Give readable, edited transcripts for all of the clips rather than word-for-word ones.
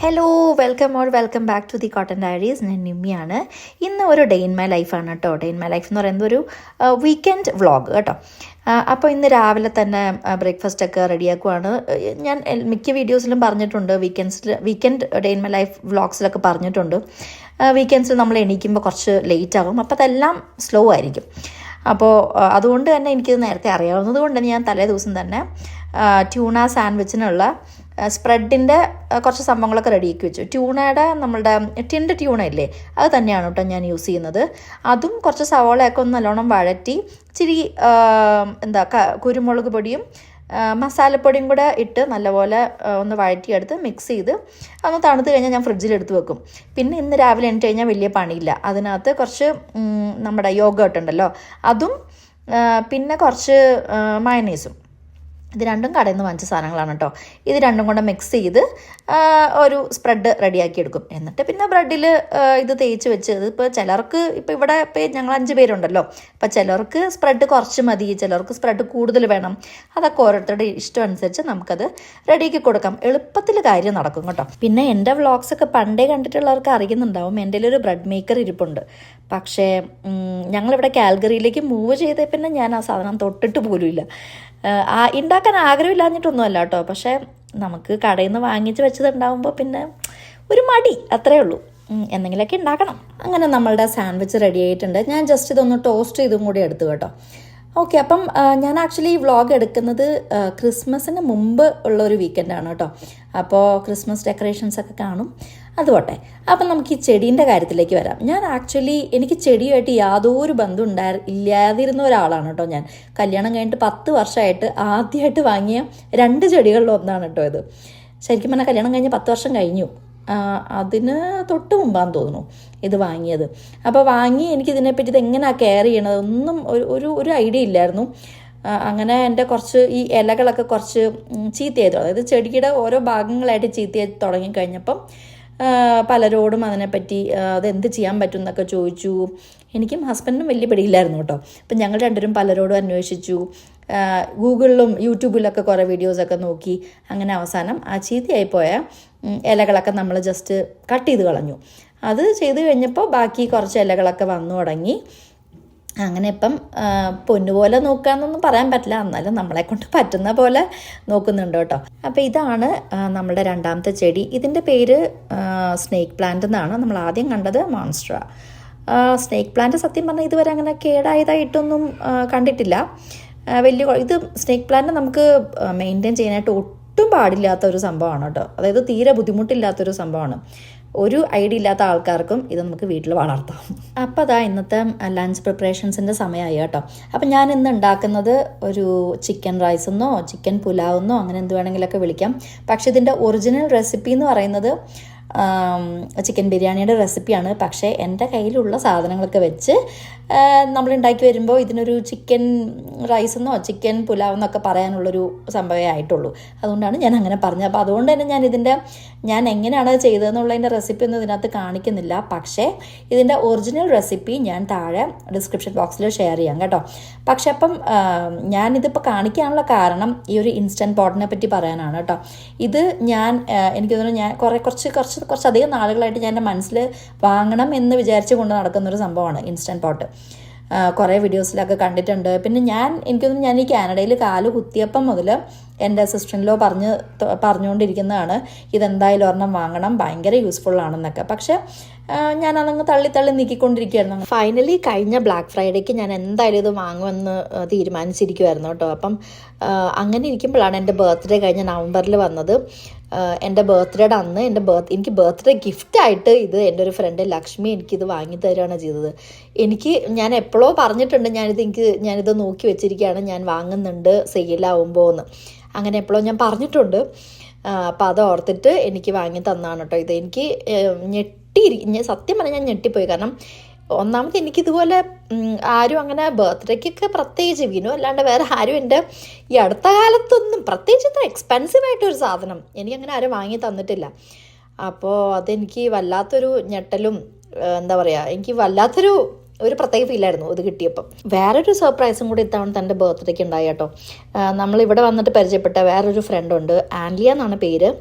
Hello welcome back to the Cotton Diaries. ഞാൻ നിമ്മിയാണ്. ഇന്ന് ഒരു ഡേ ഇൻ മൈ ലൈഫാണ് കേട്ടോ. ഡേ ഇൻ മൈ ലൈഫ് എന്ന് പറയുന്നത് ഒരു വീക്കെൻഡ് വ്ളോഗ് കേട്ടോ. അപ്പോൾ ഇന്ന് രാവിലെ തന്നെ ബ്രേക്ക്ഫാസ്റ്റൊക്കെ റെഡിയാക്കുവാണ്. ഞാൻ മിക്ക വീഡിയോസിലും പറഞ്ഞിട്ടുണ്ട്, weekend day in my life വ്ളോഗ്സിലൊക്കെ പറഞ്ഞിട്ടുണ്ട്. വീക്കെൻഡ്സിൽ നമ്മൾ എണീക്കുമ്പോൾ കുറച്ച് ലേറ്റ് ആകും, അപ്പോൾ അതെല്ലാം സ്ലോ ആയിരിക്കും. അപ്പോൾ അതുകൊണ്ട് തന്നെ എനിക്കിത് നേരത്തെ അറിയാവുന്നത് കൊണ്ട് ഞാൻ തലേ ദിവസം തന്നെ ട്യൂണ സാൻഡ്വിച്ചിനുള്ള സ്പ്രെഡിൻ്റെ കുറച്ച് സംഭവങ്ങളൊക്കെ റെഡിയാക്കി വെച്ചു. ട്യൂണയുടെ നമ്മളുടെ ടിൻഡ് ട്യൂണ ഇല്ലേ, അത് തന്നെയാണ് കേട്ടോ ഞാൻ യൂസ് ചെയ്യുന്നത്. അതും കുറച്ച് സവോളയൊക്കെ ഒന്ന് നല്ലോണം വഴറ്റി ഇച്ചിരി കുരുമുളക് പൊടിയും മസാലപ്പൊടിയും കൂടെ ഇട്ട് നല്ലപോലെ ഒന്ന് വഴറ്റിയെടുത്ത് മിക്സ് ചെയ്ത് ഒന്ന് തണുത്ത് കഴിഞ്ഞാൽ ഞാൻ ഫ്രിഡ്ജിലെടുത്ത് വെക്കും. പിന്നെ ഇന്ന് രാവിലെ എണീറ്റ് കഴിഞ്ഞാൽ വലിയ പണിയില്ല. അതിനകത്ത് കുറച്ച് നമ്മുടെ യോഗേർട്ട് ഉണ്ടല്ലോ, അതും പിന്നെ കുറച്ച് മയണൈസും, ഇത് രണ്ടും കടയിൽ നിന്ന് വാങ്ങിച്ച സാധനങ്ങളാണ് കേട്ടോ. ഇത് രണ്ടും കൂടെ മിക്സ് ചെയ്ത് ഒരു സ്പ്രെഡ് റെഡിയാക്കി എടുക്കും. എന്നിട്ട് പിന്നെ ബ്രെഡിൽ ഇത് തേച്ച് വെച്ച്, ഇതിപ്പോൾ ചിലർക്ക് ഇവിടെ ഞങ്ങൾ 5 പേരുണ്ടല്ലോ, അപ്പോൾ ചിലർക്ക് സ്പ്രെഡ് കുറച്ച് മതി, ചിലർക്ക് സ്പ്രെഡ് കൂടുതൽ വേണം. അതൊക്കെ ഓരോരുത്തരുടെ ഇഷ്ടം അനുസരിച്ച് നമുക്കത് റെഡിയാക്കി കൊടുക്കാം. എളുപ്പത്തിൽ കാര്യം നടക്കും കേട്ടോ. പിന്നെ എൻ്റെ വ്ളോഗ്സൊക്കെ പണ്ടേ കണ്ടിട്ടുള്ളവർക്ക് അറിയുന്നുണ്ടാവും, എൻ്റെ ഒരു ബ്രെഡ് മേക്കർ ഇരിപ്പുണ്ട്. പക്ഷേ ഞങ്ങളിവിടെ കാൽഗറിയിലേക്ക് മൂവ് ചെയ്തേ പിന്നെ ഞാൻ ആ സാധനം തൊട്ടിട്ട് പോലുമില്ല. ഉണ്ടാക്കാൻ ആഗ്രഹമില്ലാഞ്ഞിട്ടൊന്നുമല്ല കേട്ടോ, പക്ഷേ നമുക്ക് കടയിൽ നിന്ന് വാങ്ങിച്ച് വെച്ചതുണ്ടാകുമ്പോൾ പിന്നെ ഒരു മടി, അത്രേ ഉള്ളൂ. എന്തെങ്കിലുമൊക്കെ ഉണ്ടാക്കണം. അങ്ങനെ നമ്മളുടെ സാൻഡ്വിച്ച് റെഡി ആയിട്ടുണ്ട്. ഞാൻ ജസ്റ്റ് ഇതൊന്ന് ടോസ്റ്റ് ചെയ്തും കൂടി എടുത്തു കേട്ടോ. ഓക്കെ, അപ്പം ഞാൻ ആക്ച്വലി ഈ വ്ളോഗ് എടുക്കുന്നത് ക്രിസ്മസിന് മുമ്പ് ഉള്ളൊരു വീക്കെൻഡാണ് കേട്ടോ. അപ്പോൾ ക്രിസ്മസ് ഡെക്കറേഷൻസൊക്കെ കാണും, അതുപോട്ടെ. അപ്പം നമുക്ക് ഈ ചെടീൻ്റെ കാര്യത്തിലേക്ക് വരാം. ഞാൻ ആക്ച്വലി എനിക്ക് ചെടിയുമായിട്ട് യാതൊരു ബന്ധം ഇല്ലാതിരുന്ന ഒരാളാണ് കേട്ടോ. ഞാൻ കല്യാണം കഴിഞ്ഞിട്ട് 10 വർഷമായിട്ട് ആദ്യമായിട്ട് വാങ്ങിയ 2 ചെടികളിൽ ഒന്നാണ് കേട്ടോ ഇത്. ശരിക്കും പറഞ്ഞാൽ കല്യാണം കഴിഞ്ഞ് 10 വർഷം കഴിഞ്ഞു, അതിന് തൊട്ട് മുമ്പാന്ന് തോന്നുന്നു ഇത് വാങ്ങിയത്. അപ്പോൾ വാങ്ങി എനിക്കിതിനെപ്പറ്റി ഇത് എങ്ങനെയാണ് കെയർ ചെയ്യണത് ഒന്നും ഒരു ഐഡിയ ഇല്ലായിരുന്നു. അങ്ങനെ എൻ്റെ കുറച്ച് ഈ ഇലകളൊക്കെ കുറച്ച് ചീത്തയായി, അതായത് ചെടിയുടെ ഓരോ ഭാഗങ്ങളായിട്ട് ചീത്തയായി തുടങ്ങിക്കഴിഞ്ഞപ്പം പലരോടും അതിനെപ്പറ്റി അതെന്ത് ചെയ്യാൻ പറ്റും എന്നൊക്കെ ചോദിച്ചു. എനിക്കും ഹസ്ബൻഡിനും വലിയ പിടിയില്ലായിരുന്നു കേട്ടോ. അപ്പം ഞങ്ങൾ രണ്ടുപേരും പലരോടും അന്വേഷിച്ചു, ഗൂഗിളിലും യൂട്യൂബിലൊക്കെ കുറേ വീഡിയോസൊക്കെ നോക്കി. അങ്ങനെ അവസാനം ആ ചീത്തയായിപ്പോയ ഇലകളൊക്കെ നമ്മൾ ജസ്റ്റ് കട്ട് ചെയ്ത് കളഞ്ഞു. അത് ചെയ്ത് കഴിഞ്ഞപ്പോൾ ബാക്കി കുറച്ച് ഇലകളൊക്കെ വന്നു തുടങ്ങി. അങ്ങനെ ഇപ്പം പൊന്നുപോലെ നോക്കാമെന്നൊന്നും പറയാൻ പറ്റില്ല, എന്നാലും നമ്മളെ കൊണ്ട് പറ്റുന്ന പോലെ നോക്കുന്നുണ്ട് കേട്ടോ. അപ്പോൾ ഇതാണ് നമ്മളുടെ രണ്ടാമത്തെ ചെടി. ഇതിൻ്റെ പേര് സ്നേക്ക് പ്ലാന്റ് എന്നാണ്. നമ്മൾ ആദ്യം കണ്ടത് മോൺസ്ട്ര. സ്നേക്ക് പ്ലാന്റ് സത്യം പറഞ്ഞാൽ ഇതുവരെ അങ്ങനെ കേടായതായിട്ടൊന്നും കണ്ടിട്ടില്ല. ഇത് സ്നേക്ക് പ്ലാന്റ് നമുക്ക് മെയിൻറ്റെയിൻ ചെയ്യാനായിട്ട് ഒട്ടും പാടില്ലാത്ത ഒരു സംഭവമാണ് കേട്ടോ. അതായത് തീരെ ബുദ്ധിമുട്ടില്ലാത്തൊരു സംഭവമാണ്. ഒരു ഐഡിയ ഇല്ലാത്ത ആൾക്കാർക്കും ഇത് നമുക്ക് വീട്ടിൽ വളർത്താം. അപ്പോൾ അതാ ഇന്നത്തെ ലഞ്ച് പ്രിപ്പറേഷൻസിൻ്റെ സമയമായി കേട്ടോ. അപ്പം ഞാൻ ഇന്ന് ഉണ്ടാക്കുന്നത് ഒരു ചിക്കൻ റൈസെന്നോ ചിക്കൻ പുലാവെന്നോ അങ്ങനെ എന്ത് വേണമെങ്കിലൊക്കെ വിളിക്കാം. പക്ഷേ ഇതിൻ്റെ ഒറിജിനൽ റെസിപ്പി എന്ന് പറയുന്നത് ചിക്കൻ ബിരിയാണിയുടെ റെസിപ്പിയാണ്. പക്ഷേ എൻ്റെ കയ്യിലുള്ള സാധനങ്ങളൊക്കെ വെച്ച് നമ്മൾ ഉണ്ടാക്കി വരുമ്പോൾ ഇതിനൊരു ചിക്കൻ റൈസെന്നോ ചിക്കൻ പുലാവെന്നൊക്കെ പറയാനുള്ളൊരു സംഭവമേ ആയിട്ടുള്ളൂ. അതുകൊണ്ടാണ് ഞാൻ അങ്ങനെ പറഞ്ഞത്. അപ്പോൾ അതുകൊണ്ട് തന്നെ ഞാൻ എങ്ങനെയാണ് ചെയ്തതെന്നുള്ളതിൻ്റെ റെസിപ്പി ഒന്നും ഇതിനകത്ത് കാണിക്കുന്നില്ല. പക്ഷേ ഇതിൻ്റെ ഒറിജിനൽ റെസിപ്പി ഞാൻ താഴെ ഡിസ്ക്രിപ്ഷൻ ബോക്സിൽ ഷെയർ ചെയ്യാം കേട്ടോ. പക്ഷെ അപ്പം ഞാനിതിപ്പോൾ കാണിക്കാനുള്ള കാരണം ഈ ഒരു ഇൻസ്റ്റൻറ്റ് പോട്ടിനെ പറ്റി പറയാനാണ് കേട്ടോ. ഇത് എനിക്ക് തോന്നുന്നു ഞാൻ കുറച്ചധികം നാളുകളായിട്ട് ഞാൻ എൻ്റെ മനസ്സിൽ വാങ്ങണം എന്ന് വിചാരിച്ചു കൊണ്ട് നടക്കുന്നൊരു സംഭവമാണ് ഇൻസ്റ്റൻറ്റ് പോട്ട്. കുറേ വീഡിയോസിലൊക്കെ കണ്ടിട്ടുണ്ട്. പിന്നെ എനിക്ക് തോന്നുന്നു ഞാൻ ഈ കാനഡയിൽ കാല് കുത്തിയപ്പം മുതൽ എൻ്റെ സിസ്റ്ററിൻലോ പറഞ്ഞുകൊണ്ടിരിക്കുന്നതാണ് ഇതെന്തായാലും ഒരെണ്ണം വാങ്ങണം, ഭയങ്കര യൂസ്ഫുള്ളാണെന്നൊക്കെ. പക്ഷേ ഞാനതങ്ങ് തള്ളി നീക്കിക്കൊണ്ടിരിക്കുകയായിരുന്നു. ഫൈനലി കഴിഞ്ഞ ബ്ലാക്ക് ഫ്രൈഡേക്ക് ഞാൻ എന്തായാലും ഇത് വാങ്ങുമെന്ന് തീരുമാനിച്ചിരിക്കുമായിരുന്നു കേട്ടോ. അപ്പം അങ്ങനെ ഇരിക്കുമ്പോഴാണ് എൻ്റെ ബർത്ത്ഡേ കഴിഞ്ഞ നവംബറിൽ വന്നത്. എൻ്റെ ബർത്ത്ഡേയുടെ അന്ന് എനിക്ക് ബർത്ത്ഡേ ഗിഫ്റ്റായിട്ട് ഇത് എൻ്റെ ഒരു ഫ്രണ്ട് ലക്ഷ്മി എനിക്കിത് വാങ്ങി തരികയാണ് ചെയ്തത്. ഞാൻ എപ്പോഴോ പറഞ്ഞിട്ടുണ്ട്, ഞാനിത് നോക്കി വെച്ചിരിക്കുകയാണ്, ഞാൻ വാങ്ങുന്നുണ്ട് സെയിലാവുമ്പോൾ എന്ന്. അങ്ങനെ എപ്പോഴോ ഞാൻ പറഞ്ഞിട്ടുണ്ട്. അപ്പം അത് ഓർത്തിട്ട് എനിക്ക് വാങ്ങി തന്നാണ് കേട്ടോ. ഇത് എനിക്ക് സത്യം പറഞ്ഞാൽ ഞാൻ ഞെട്ടിപ്പോയി. കാരണം ഒന്നാമത് എനിക്കിതുപോലെ ആരും അങ്ങനെ ബർത്ത്ഡേക്കൊക്കെ പ്രത്യേകിച്ച് വിനു അല്ലാണ്ട് വേറെ ആരും എൻ്റെ ഈ അടുത്ത കാലത്തൊന്നും പ്രത്യേകിച്ച് ഇത്ര എക്സ്പെൻസീവായിട്ടൊരു സാധനം എനിക്കങ്ങനെ ആരും വാങ്ങി തന്നിട്ടില്ല. അപ്പോൾ അതെനിക്ക് വല്ലാത്തൊരു ഞെട്ടലും എന്താ പറയുക, എനിക്ക് വല്ലാത്തൊരു ഒരു പ്രത്യേക ഫീലായിരുന്നു ഇത് കിട്ടിയപ്പം. വേറൊരു സർപ്രൈസും കൂടി ഇത്തവണ തൻ്റെ ബർത്ത്ഡേക്ക് ഉണ്ടായി കേട്ടോ. നമ്മളിവിടെ വന്നിട്ട് പരിചയപ്പെട്ട വേറൊരു ഫ്രണ്ടുണ്ട്, ആൻലിയ എന്നാണ് പേര്.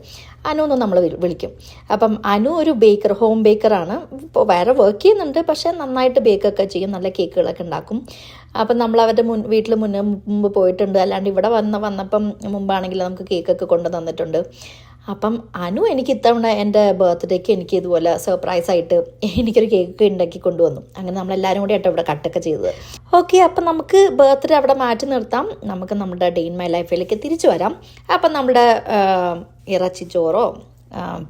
അനു എന്ന് നമ്മൾ വിളിക്കും. അപ്പം അനു ഒരു ഹോം ബേക്കറാണ്. ഇപ്പോൾ വേറെ വർക്ക് ചെയ്യുന്നുണ്ട്, പക്ഷേ നന്നായിട്ട് ബേക്കൊക്കെ ചെയ്യും, നല്ല കേക്കുകളൊക്കെ ഉണ്ടാക്കും. അപ്പം നമ്മൾ അവരുടെ വീട്ടിൽ മുമ്പ് പോയിട്ടുണ്ട്. അല്ലാണ്ട് ഇവിടെ വന്നപ്പം മുമ്പാണെങ്കിൽ നമുക്ക് കേക്കൊക്കെ കൊണ്ട് തന്നിട്ടുണ്ട്. അപ്പം അനു എനിക്ക് ഇത്തവണ എൻ്റെ ബർത്ത്ഡേക്ക് എനിക്ക് ഇതുപോലെ സർപ്രൈസായിട്ട് എനിക്കൊരു കേക്ക് ഉണ്ടാക്കി കൊണ്ടുവന്നു. അങ്ങനെ നമ്മളെല്ലാവരും കൂടി ആയിട്ട് ഇവിടെ കട്ടൊക്കെ ചെയ്തത്. ഓക്കെ, അപ്പം നമുക്ക് ബർത്ത്ഡേ അവിടെ മാറ്റി നിർത്താം. നമുക്ക് നമ്മുടെ ഡേ ഇൻ മൈ ലൈഫിലേക്ക് തിരിച്ചു വരാം. അപ്പം നമ്മുടെ ഇറച്ചിച്ചോറോ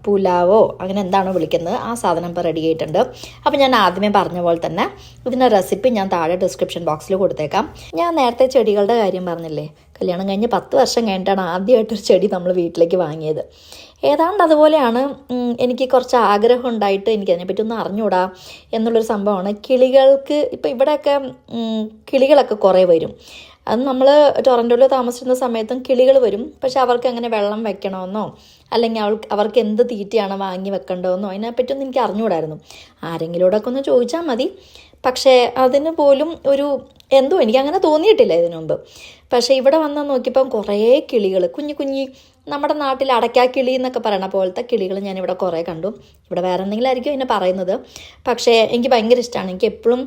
പുലാവോ അങ്ങനെ എന്താണോ വിളിക്കുന്നത് ആ സാധനം ഇപ്പോൾ റെഡി ആയിട്ടുണ്ട്. അപ്പോൾ ഞാൻ ആദ്യമേ പറഞ്ഞ പോലെ തന്നെ ഇതിൻ്റെ റെസിപ്പി ഞാൻ താഴെ ഡിസ്ക്രിപ്ഷൻ ബോക്സിൽ കൊടുത്തേക്കാം. ഞാൻ നേരത്തെ ചെടികളുടെ കാര്യം പറഞ്ഞില്ലേ, കല്യാണം കഴിഞ്ഞ് 10 വർഷം കഴിഞ്ഞിട്ടാണ് ആദ്യമായിട്ടൊരു ചെടി നമ്മൾ വീട്ടിലേക്ക് വാങ്ങിയത്. ഏതാണ്ട് അതുപോലെയാണ്. എനിക്ക് കുറച്ച് ആഗ്രഹം ഉണ്ടായിട്ട് എനിക്കതിനെപ്പറ്റി ഒന്നും അറിഞ്ഞൂടാ എന്നുള്ളൊരു സംഭവമാണ്. കിളികൾക്ക് ഇപ്പോൾ ഇവിടെയൊക്കെ കിളികളൊക്കെ കുറേ വരും. അത് നമ്മൾ ടൊറൻറ്റോയിൽ താമസിക്കുന്ന സമയത്തും കിളികൾ വരും. പക്ഷെ അവർക്ക് അങ്ങനെ വെള്ളം വെക്കണമെന്നോ അല്ലെങ്കിൽ അവർക്ക് എന്ത് തീറ്റയാണ് വാങ്ങി വെക്കേണ്ടതെന്നോ അതിനെപ്പറ്റിയൊന്നും എനിക്ക് അറിഞ്ഞുകൂടായിരുന്നു. ആരെങ്കിലോടൊക്കെ ഒന്ന് ചോദിച്ചാൽ മതി. പക്ഷേ അതിന് പോലും എന്തോ എനിക്കങ്ങനെ തോന്നിയിട്ടില്ല ഇതിനു മുമ്പ്. പക്ഷേ ഇവിടെ വന്ന് നോക്കിയപ്പം കുറേ കിളികൾ, കുഞ്ഞി നമ്മുടെ നാട്ടിൽ അടയ്ക്കാക്കിളി എന്നൊക്കെ പറയണ പോലത്തെ കിളികൾ ഞാനിവിടെ കുറേ കണ്ടു. ഇവിടെ വേറെ എന്തെങ്കിലും ആയിരിക്കും ഇതിനെ പറയുന്നത്. പക്ഷേ എനിക്ക് ഭയങ്കര ഇഷ്ടമാണ്. എനിക്ക് എപ്പോഴും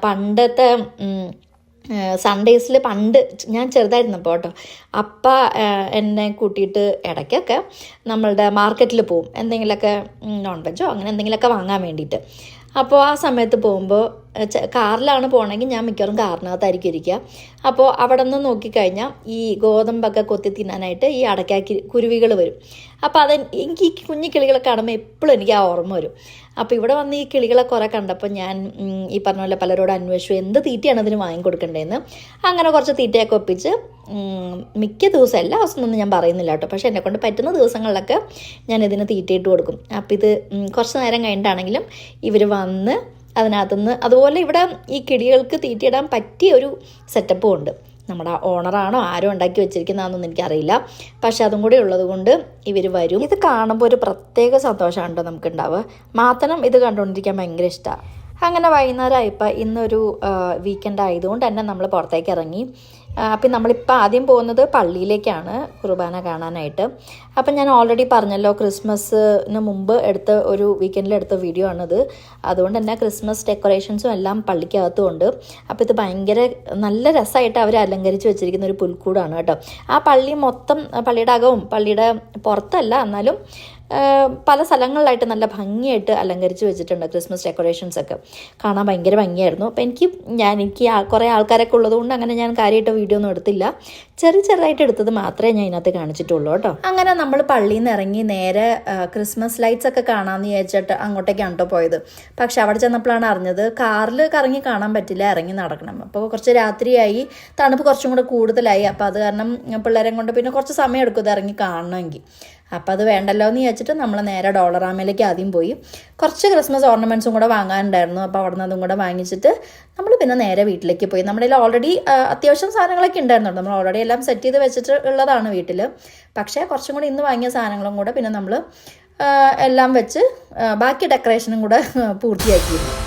പണ്ടത്തെ സൺഡേസിൽ പണ്ട് ഞാൻ ചെറുതായിരുന്നപ്പോൾ കേട്ടോ, അപ്പ എന്നെ കൂട്ടിയിട്ട് ഇടയ്ക്കൊക്കെ നമ്മളുടെ മാർക്കറ്റിൽ പോവും, എന്തെങ്കിലുമൊക്കെ നോൺ വെജോ അങ്ങനെ എന്തെങ്കിലുമൊക്കെ വാങ്ങാൻ വേണ്ടിയിട്ട്. അപ്പോൾ ആ സമയത്ത് പോകുമ്പോൾ കാറിലാണ് പോകണമെങ്കിൽ ഞാൻ മിക്കവാറും കാറിനകത്തായിരിക്കും ഇരിക്കുക. അപ്പോൾ അവിടെ നിന്ന് നോക്കിക്കഴിഞ്ഞാൽ ഈ ഗോതമ്പൊക്കെ കൊത്തി തിന്നാനായിട്ട് ഈ അടയ്ക്കാക്കി കുരുവികൾ വരും. അപ്പോൾ എനിക്ക് ഈ കുഞ്ഞു കിളികളെ കാണുമ്പോൾ എപ്പോഴും എനിക്ക് ആ ഓർമ്മ വരും. അപ്പോൾ ഇവിടെ വന്ന് ഈ കിളികളെ കുറേ കണ്ടപ്പോൾ ഞാൻ ഈ പറഞ്ഞ പോലെ പലരോട് അന്വേഷിച്ചു എന്ത് തീറ്റയാണ് ഇതിന് വാങ്ങിക്കൊടുക്കേണ്ടതെന്ന്. അങ്ങനെ കുറച്ച് തീറ്റയൊക്കെ ഒപ്പിച്ച് മിക്ക ദിവസം എല്ലാ ദിവസമൊന്നും ഞാൻ പറയുന്നില്ല കേട്ടോ, പക്ഷേ എന്നെക്കൊണ്ട് പറ്റുന്ന ദിവസങ്ങളിലൊക്കെ ഞാൻ ഇതിന് തീറ്റയിട്ട് കൊടുക്കും. അപ്പോൾ ഇത് കുറച്ച് നേരം കഴിഞ്ഞിട്ടാണെങ്കിലും ഇവർ വന്ന് അതിനകത്തുനിന്ന്, അതുപോലെ ഇവിടെ ഈ കിളികൾക്ക് തീറ്റയിടാൻ പറ്റിയ ഒരു സെറ്റപ്പും ഉണ്ട്. നമ്മുടെ ഓണറാണോ ആരോ ഉണ്ടാക്കി വെച്ചിരിക്കുന്നതാണെന്നൊന്നും എനിക്കറിയില്ല. പക്ഷെ അതും കൂടി ഉള്ളത് കൊണ്ട് ഇവർ വരും. ഇത് കാണുമ്പോൾ ഒരു പ്രത്യേക സന്തോഷമാണ് കേട്ടോ നമുക്കുണ്ടാവുക. മാത്രം ഇത് കണ്ടുകൊണ്ടിരിക്കാൻ ഭയങ്കര ഇഷ്ടമാണ്. അങ്ങനെ വൈകുന്നേരമായപ്പോൾ ഇന്നൊരു വീക്കെൻഡ് ആയതുകൊണ്ട് തന്നെ നമ്മൾ പുറത്തേക്ക് ഇറങ്ങി. അപ്പം നമ്മളിപ്പോൾ ആദ്യം പോകുന്നത് പള്ളിയിലേക്കാണ് കുർബാന കാണാനായിട്ട്. അപ്പം ഞാൻ ഓൾറെഡി പറഞ്ഞല്ലോ, ക്രിസ്മസിന് മുമ്പ് ഒരു വീക്കെൻഡിൽ എടുത്ത വീഡിയോ ആണിത്. അതുകൊണ്ട് തന്നെ ക്രിസ്മസ് ഡെക്കറേഷൻസും എല്ലാം പള്ളിക്കകത്തും ഉണ്ട്. അപ്പോൾ ഇത് ഭയങ്കര നല്ല രസമായിട്ട് അവർ അലങ്കരിച്ച് വെച്ചിരിക്കുന്ന ഒരു പുൽക്കൂടാണ് കേട്ടോ. ആ പള്ളി മൊത്തം, പള്ളിയുടെ അകവും പള്ളിയുടെ പുറത്തല്ല എന്നാലും പല സ്ഥലങ്ങളിലായിട്ട് നല്ല ഭംഗിയായിട്ട് അലങ്കരിച്ച് വെച്ചിട്ടുണ്ട്. ക്രിസ്മസ് ഡെക്കറേഷൻസൊക്കെ കാണാൻ ഭയങ്കര ഭംഗിയായിരുന്നു. അപ്പോൾ എനിക്ക് കുറേ ആൾക്കാരൊക്കെ ഉള്ളതുകൊണ്ട് അങ്ങനെ ഞാൻ കാര്യമായിട്ട് വീഡിയോ ഒന്നും എടുത്തില്ല. ചെറുതായിട്ട് എടുത്തത് മാത്രമേ ഞാൻ ഇതിനകത്ത് കാണിച്ചിട്ടുള്ളൂ കേട്ടോ. അങ്ങനെ നമ്മൾ പള്ളിയിൽ നിന്ന് ഇറങ്ങി നേരെ ക്രിസ്മസ് ലൈറ്റ്സ് ഒക്കെ കാണാമെന്ന് വിചാരിച്ചിട്ട് അങ്ങോട്ടേക്കാണ് കേട്ടോ പോയത്. പക്ഷെ അവിടെ ചെന്നപ്പോഴാണ് അറിഞ്ഞത് കാറിൽ കറങ്ങി കാണാൻ പറ്റില്ല, ഇറങ്ങി നടക്കണം. അപ്പോൾ കുറച്ച് രാത്രിയായി, തണുപ്പ് കുറച്ചും കൂടെ കൂടുതലായി. അപ്പോൾ അത് കാരണം പിള്ളേരെ കൊണ്ട് പിന്നെ കുറച്ച് സമയം എടുക്കും ഇത് ഇറങ്ങി കാണണമെങ്കിൽ. അപ്പോൾ അത് വേണ്ടല്ലോ എന്ന് വിചാരിച്ചിട്ട് നമ്മൾ നേരെ ഡോളറാമയിലേക്ക് ആദ്യം പോയി. കുറച്ച് ക്രിസ്മസ് ഓർണമെൻറ്റ്സും കൂടെ വാങ്ങാനുണ്ടായിരുന്നു. അപ്പോൾ അവിടെ നിന്ന് അതും കൂടെ വാങ്ങിച്ചിട്ട് നമ്മൾ പിന്നെ നേരെ വീട്ടിലേക്ക് പോയി. നമ്മുടെ കയ്യിൽ ഓൾറെഡി അത്യാവശ്യം സാധനങ്ങളൊക്കെ ഉണ്ടായിരുന്നു. നമ്മൾ ഓൾറെഡി എല്ലാം സെറ്റ് ചെയ്ത് വെച്ചിട്ട് ഉള്ളതാണ് വീട്ടിൽ. പക്ഷേ കുറച്ചും കൂടി ഇന്ന് വാങ്ങിയ സാധനങ്ങളും കൂടെ പിന്നെ നമ്മൾ എല്ലാം വെച്ച് ബാക്കി ഡെക്കറേഷനും കൂടെ പൂർത്തിയാക്കിയിരുന്നു.